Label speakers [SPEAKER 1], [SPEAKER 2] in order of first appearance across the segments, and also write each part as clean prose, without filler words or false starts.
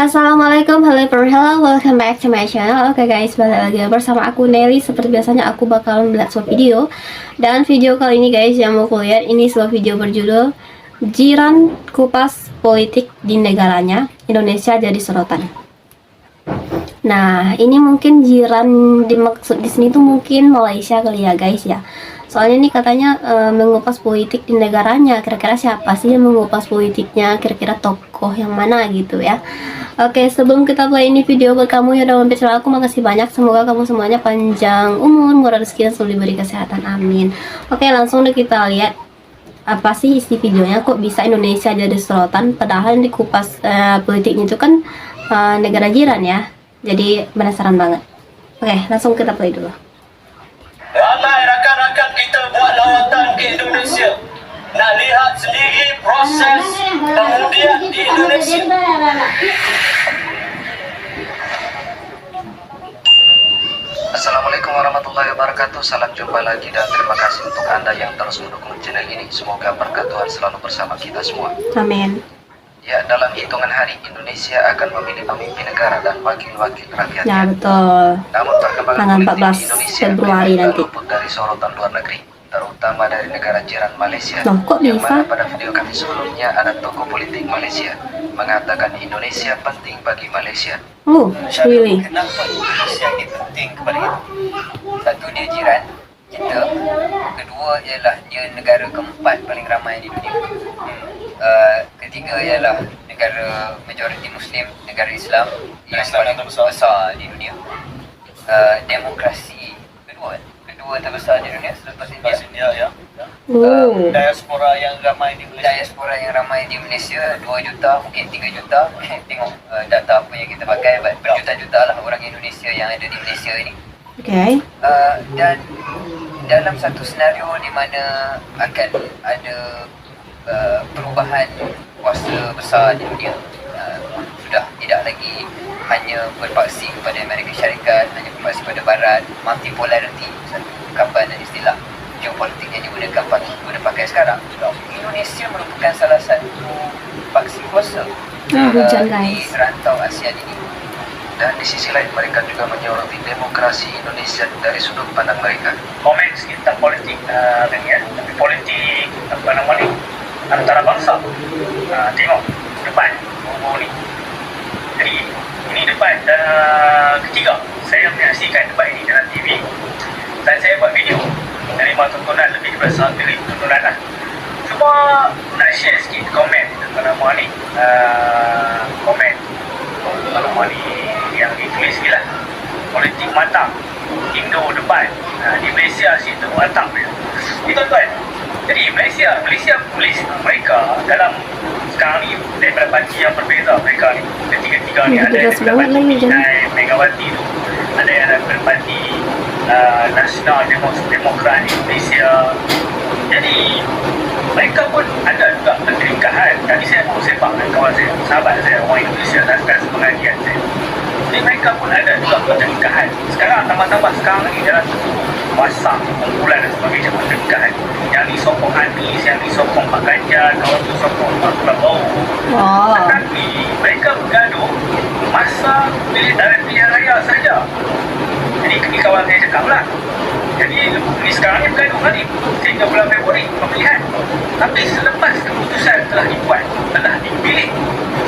[SPEAKER 1] Assalamualaikum, hello, welcome back to my channel. Oke guys, balik lagi bersama aku Nelly. Seperti biasanya aku bakalan membuat sebuah video. Dan video kali ini guys yang mau kulihat, ini sebuah video berjudul Jiran Kupas Politik di Negaranya, Indonesia Jadi Sorotan. Nah, ini mungkin jiran dimaksud di sini tuh mungkin Malaysia kali ya guys ya. Soalnya nih katanya mengupas politik di negaranya. Kira-kira siapa sih yang mengupas politiknya? Kira-kira tokoh yang mana gitu ya. Oke, sebelum kita play ini video buat kamu yang udah mampir channel aku, makasih banyak. Semoga kamu semuanya panjang umur, murah rezeki, dan selalu diberi kesehatan. Amin. Oke, langsung deh kita lihat apa sih isi videonya. Kok bisa Indonesia jadi sorotan? Padahal yang dikupas politiknya itu kan negara jiran ya. Jadi penasaran banget. Oke, langsung kita play dulu.
[SPEAKER 2] Ramai rakan-rakan kita buat lawatan ke Indonesia. Nak lihat sendiri proses pengundian di Indonesia.
[SPEAKER 3] Assalamualaikum warahmatullahi wabarakatuh. Salam jumpa lagi dan terima kasih untuk Anda yang terus mendukung channel ini. Semoga berkat Tuhan selalu bersama kita semua.
[SPEAKER 1] Amin.
[SPEAKER 3] Ya, dalam hitungan hari Indonesia akan memilih pemimpin negara dan wakil-wakil rakyatnya.
[SPEAKER 1] Ya betul.
[SPEAKER 3] Namun perkembangan
[SPEAKER 1] Tanggal
[SPEAKER 3] politik
[SPEAKER 1] 14
[SPEAKER 3] di Indonesia
[SPEAKER 1] Februari
[SPEAKER 3] memang
[SPEAKER 1] nanti.
[SPEAKER 3] luput dari sorotan luar negeri, terutama dari negara jiran Malaysia.
[SPEAKER 1] Loh, kok
[SPEAKER 3] yang
[SPEAKER 1] bisa?
[SPEAKER 3] mana pada video kami sebelumnya ada tokoh politik Malaysia mengatakan Indonesia penting bagi Malaysia.
[SPEAKER 1] Oh, really?
[SPEAKER 4] Kenapa Indonesia ini penting kepada kita? Satu, dia jiran kita. Kedua ialah dia negara keempat paling ramai di dunia. Ketiga ialah negara majoriti Muslim, negara Islam yang paling besar di dunia. Demokrasi kedua terbesar di dunia selepas India.
[SPEAKER 2] Ya.
[SPEAKER 1] Oh.
[SPEAKER 2] Diaspora yang ramai di Malaysia.
[SPEAKER 4] Diaspora yang ramai di Malaysia 2 juta, mungkin 3 juta. Tengok data apa yang kita pakai, berjuta-juta lah orang Indonesia yang ada di Malaysia ini.
[SPEAKER 1] Okay.
[SPEAKER 4] Dan dalam satu senario di mana akan ada perubahan kuasa besar di dunia, sudah tidak lagi hanya berpaksi kepada Amerika Syarikat, hanya berpaksi pada Barat, multipolarity, satu ungkapan dan istilah geopolitik yang digunakan pakai sekarang. Indonesia merupakan salah satu paksi kuasa
[SPEAKER 1] hujan,
[SPEAKER 4] di
[SPEAKER 1] guys.
[SPEAKER 4] rantau ASEAN ini.
[SPEAKER 3] Dan di sisi lain mereka juga menyoroti demokrasi Indonesia dari sudut pandang mereka.
[SPEAKER 2] Komen sikit tentang politik kan ya. Tapi politik apa nama ni? Antara bangsa. Tengok depan ni. Jadi ini debat ketiga. Saya menyaksikan debat ini dalam TV. Dan saya buat video. Menerima tontonan lebih daripada 1,000 tontonan lah. Cuma nak share sikit komen apa nama ni. Komen apa nama ni yang ditulis ni lah. Politik matang, Indo depan. Di Malaysia situ matang dia. Ni tuan-tuan. Jadi Malaysia polis mereka dalam sekarang ni daripada parti yang berbeza mereka ni. Ketiga-tiga ni ada daripada parti Megawati tu. Ada yang daripada parti Nasional Demokrat Indonesia. Jadi mereka pun ada juga keterikahan. Tadi saya pun sepak dengan kawan saya, sahabat saya, orang Indonesia dan sepengajian saya. Jadi mereka pun ada juga keterikahan. Sekarang tambah-tambah sekarang ni dalam masa kumpulan dan sebagainya keterikahan. Yang disokong Anies, yang disokong Pak Ganjar, kawan tu sokong Pak Prabowo.
[SPEAKER 1] Wow.
[SPEAKER 2] Tetapi mereka bergaduh masa pilihan raya saja. Jadi kawan saya cakap lah. Jadi ni sekarang ni bergaduh ni sehingga bulan Februari pemilihan. Tapi selepas keputusan telah dibuat, telah dipilih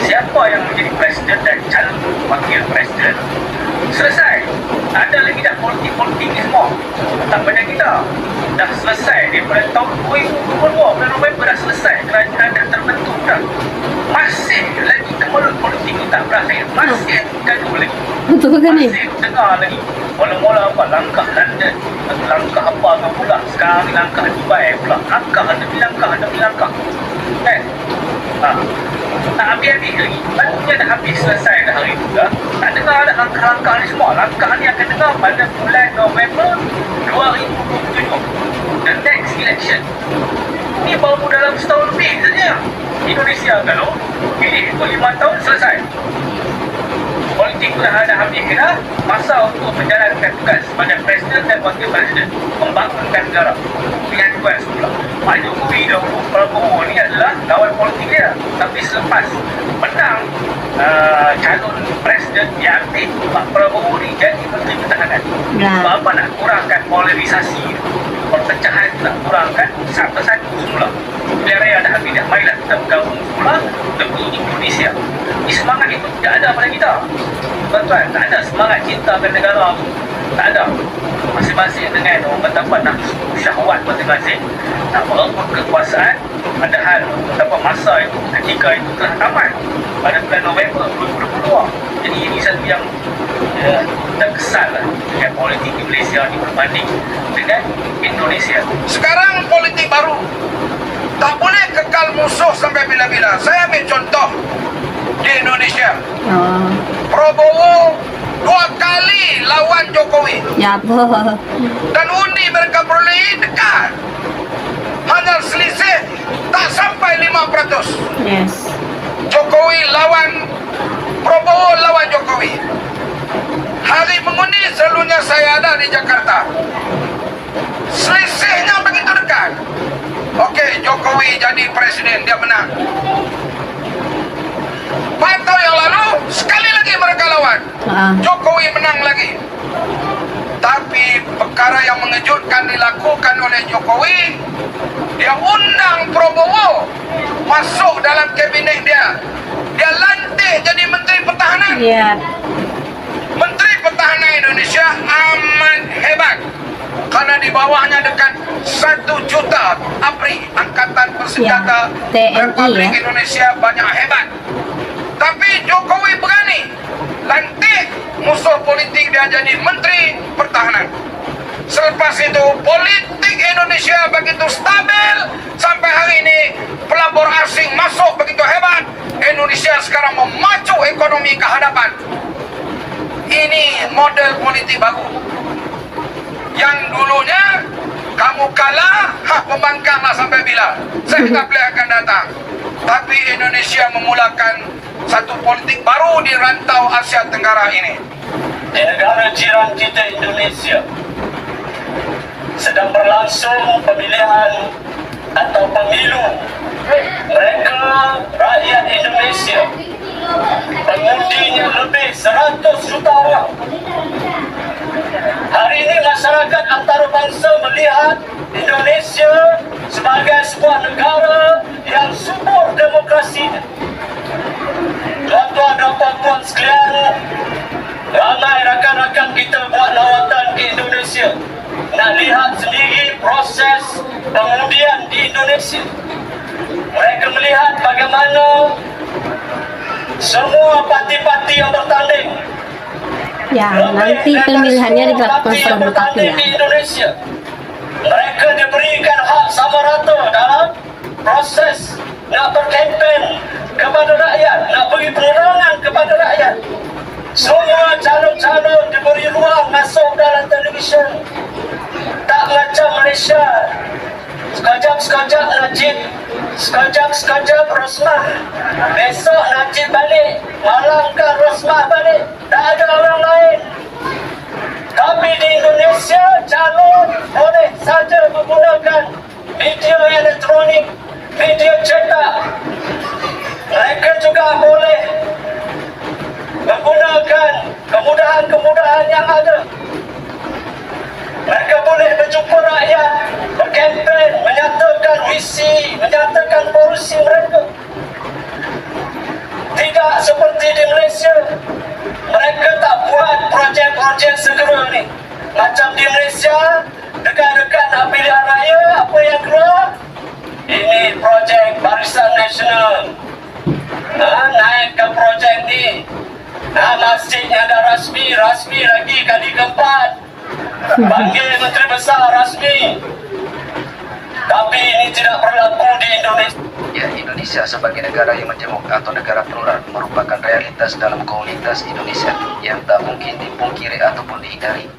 [SPEAKER 2] siapa yang menjadi presiden dan calon wakil presiden, selesai. Ada lagi dah politik ni semua tak pada kita. Dah selesai daripada tahun 2022 bulan November dah selesai. Kerajaan dah terbentuk dah. Masih lagi kemulut politik ni tak berakhir. Masih gaduh lagi.
[SPEAKER 1] Betul kan ni?
[SPEAKER 2] Masih dengar lagi. Mula-mula apa? Langkah London. Langkah apa ke pula? Sekarang ni langkah Dubai pula. Langkah demi langkah. Kan? Tak habis-habis lagi. Patutnya dah habis selesai dah hari itu dah. Tak dengar dah langkah-langkah ni semua. Langkah ni akan dengar pada bulan November 2027. The next election. Ni baru dalam setahun lebih saja. Indonesia kalau pilih itu 5 tahun selesai. Politik pun dah habis dah. Masa untuk menjalankan tugas sebagai presiden dan wakil presiden, membangunkan negara. Pilihan tuan semula. Pak Jokowi dan Prabowo ni adalah kawan politik dia. Tapi selepas menang calon presiden yang aktif, Pak Prabowo ni jadi Menteri Pertahanan.
[SPEAKER 1] Ya.
[SPEAKER 2] Sebab apa? Nak kurangkan polarisasi, perpecahan, nak kurangkan satu-satu semula. Pilihan raya dah habis dah, marilah kita bergabung semula demi Indonesia. Semangat itu tidak ada pada kita. Tuan-tuan, tak ada semangat cinta ke negara tu. Tak ada. Masing-masing dengan orang mendapat nafsu syahwat masing-masing, nak merebut kekuasaan, padahal mendapat masa itu, ketika itu telah tamat pada bulan November 2022. Jadi ini satu yang kita kesal dengan politik di Malaysia ni berbanding dengan Indonesia.
[SPEAKER 5] Sekarang politik baru, tak boleh kekal musuh sampai bila-bila. Saya ambil contoh di Indonesia,
[SPEAKER 1] Oh,
[SPEAKER 5] Prabowo 2 kali lawan Jokowi
[SPEAKER 1] ya apa?
[SPEAKER 5] dan undi mereka perolehi dekat, hanya selisih tak sampai 5%.
[SPEAKER 1] Yes.
[SPEAKER 5] Jokowi lawan Prabowo lawan Jokowi. Hari mengundi selalunya saya ada di Jakarta, selisihnya begitu dekat. Okey, Jokowi jadi presiden, dia menang. 4 tahun yang lalu sekali lagi mereka lawan, Jokowi menang lagi. Tapi perkara yang mengejutkan dilakukan oleh Jokowi, dia undang Prabowo masuk dalam kabinet dia. Dia lantik jadi Menteri Pertahanan.
[SPEAKER 1] Ya.
[SPEAKER 5] Menteri Pertahanan Indonesia amat hebat, karena di bawahnya dekat 1 juta ABRI, Angkatan Bersenjata
[SPEAKER 1] TNI,
[SPEAKER 5] Republik
[SPEAKER 1] ya.
[SPEAKER 5] Indonesia, banyak hebat. Tapi Jokowi berani lantik musuh politik dia jadi Menteri Pertahanan. Selepas itu politik Indonesia begitu stabil sampai hari ini, pelabur asing masuk begitu hebat. Indonesia sekarang memacu ekonomi ke hadapan. Ini model politik baru. Yang dulunya kamu kalah, pembangkanglah sampai bila? Saya tak boleh akan datang. Tapi Indonesia memulakan satu politik baru di rantau Asia Tenggara ini.
[SPEAKER 2] Di negara jiran kita Indonesia sedang berlangsung pemilihan atau pemilu. Mereka, rakyat Indonesia, pengundinya lebih 100 juta orang. Hari ini masyarakat antarabangsa melihat Indonesia sebagai sebuah negara yang subur demokrasinya. Tuan-tuan dan puan-puan sekalian, ramai rakan-rakan kita buat lawatan ke Indonesia, nak lihat sendiri proses pengundian di Indonesia. Mereka melihat bagaimana semua parti-parti yang bertanding,
[SPEAKER 1] Ya, nanti pemilihannya dilakukan serentak ya.
[SPEAKER 2] di Indonesia, mereka diberikan hak sama rata dalam proses nak berkempen kepada rakyat, nak beri penerangan kepada rakyat. Semua calon-calon diberi ruang masuk dalam televisyen. Tak macam Malaysia, sekejap-sekejap Najib, sekejap-sekejap Rosmah, besok Najib balik, malangkan Rosmah balik, tak ada orang lain. Tapi di Indonesia, calon boleh saja menggunakan media elektronik, media cetak. Mereka juga boleh menggunakan kemudahan-kemudahan yang ada. Mereka boleh berjumpa rakyat, berkempen, menyatakan visi, menyatakan polisi mereka. Tidak seperti di Malaysia, mereka tak buat projek-projek segera ni. Macam di Malaysia, dekat-dekat nak pilihan raya, apa yang keluar? Ini projek Barisan Nasional. Naikkan projek ni. Masjidnya dah rasmi lagi kali keempat. Panggil Menteri Besar rasmi. Tapi ini tidak berlaku di Indonesia.
[SPEAKER 3] Ya, Indonesia sebagai negara yang majemuk atau negara plural merupakan realitas dalam komunitas Indonesia yang tak mungkin dipungkiri ataupun dihindari.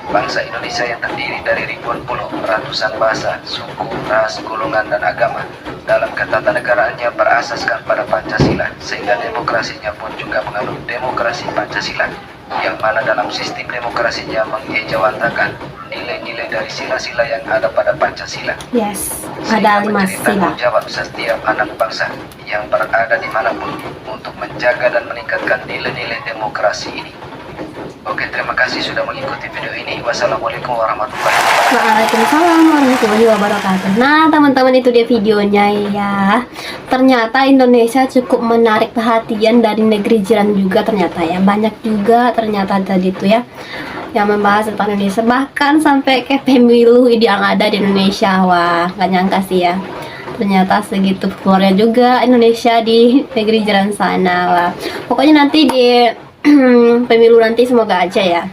[SPEAKER 3] Bangsa Indonesia yang terdiri dari ribuan pulau, ratusan bahasa, suku, ras, golongan, dan agama dalam ketantanegaraannya berasaskan pada Pancasila, sehingga demokrasinya pun juga menganut demokrasi Pancasila, yang mana dalam sistem demokrasinya mengejawantakan nilai-nilai dari sila-sila yang ada pada Pancasila.
[SPEAKER 1] Yes,
[SPEAKER 3] Sehingga
[SPEAKER 1] ada 5
[SPEAKER 3] menjadi
[SPEAKER 1] sila.
[SPEAKER 3] tanggung jawab setiap anak bangsa yang berada dimanapun untuk menjaga dan meningkatkan nilai-nilai demokrasi ini. Oke, terima kasih sudah mengikuti video ini. Wassalamualaikum warahmatullahi wabarakatuh.
[SPEAKER 1] Waalaikumsalam warahmatullahi wabarakatuh. Nah, teman-teman, itu dia videonya ya. Ternyata Indonesia cukup menarik perhatian dari negeri jiran juga ternyata ya. Banyak juga ternyata tadi itu ya yang membahas tentang Indonesia, bahkan sampai ke pemilu yang ada di Indonesia. Wah, nggak nyangka sih ya. Ternyata segitu populernya juga Indonesia di negeri jiran sana. Wah, pokoknya nanti di pemilu nanti semoga aja ya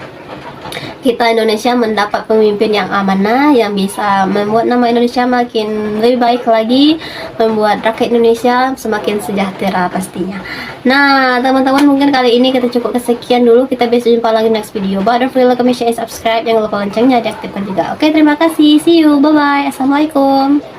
[SPEAKER 1] kita Indonesia mendapat pemimpin yang amanah, yang bisa membuat nama Indonesia makin lebih baik lagi, membuat rakyat Indonesia semakin sejahtera pastinya. Nah, teman-teman, mungkin kali ini kita cukup kesekian dulu. Kita bisa jumpa lagi next video. Don't forget like, comment, share, subscribe. Jangan lupa loncengnya diaktifkan juga. Oke, terima kasih. See you. Bye-bye. Assalamualaikum.